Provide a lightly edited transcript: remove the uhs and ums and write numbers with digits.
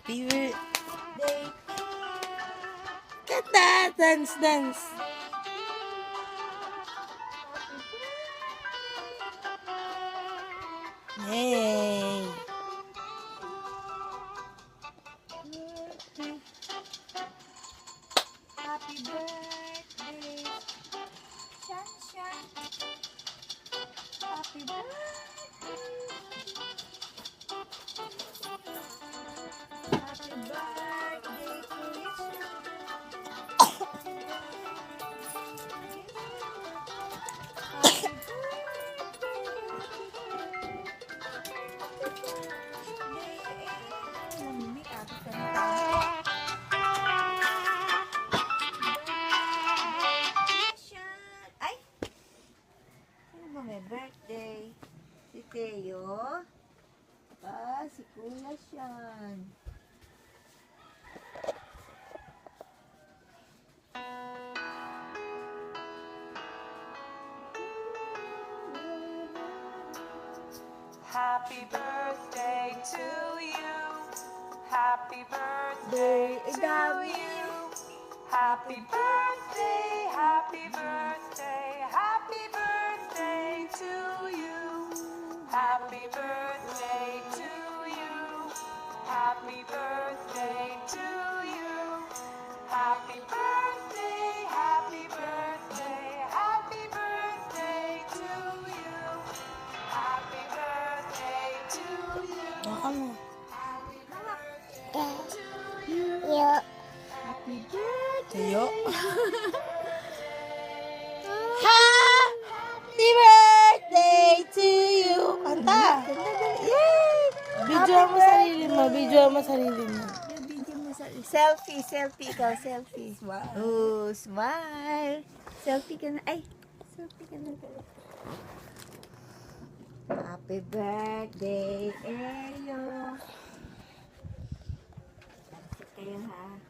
Happy birthday. Kanta! Dance, dance. Yay! Happy birthday, Sunshine. Happy birthday. Happy birthday, Krishna. Happy birthday. Namimik ako sa ay! Sino ba may birthday? Si Teo? Si Kuya Sean. Happy birthday to you. Happy birthday to you. Happy birthday, happy birthday, happy birthday to you. Happy birthday to you. Happy birthday to you. Happy birthday, happy birthday, happy birthday to you. Happy birthday to you. Baka mo. Happy Tayo. Happy birthday to you. Kanta. Yay! Video mo sarili mo. Video mo sarili mo. Selfie, selfie ikaw, selfie. Wow, smile. Selfie ka na. Ay, selfie ka na. Happy birthday, Eyo. Selfie kayo ha.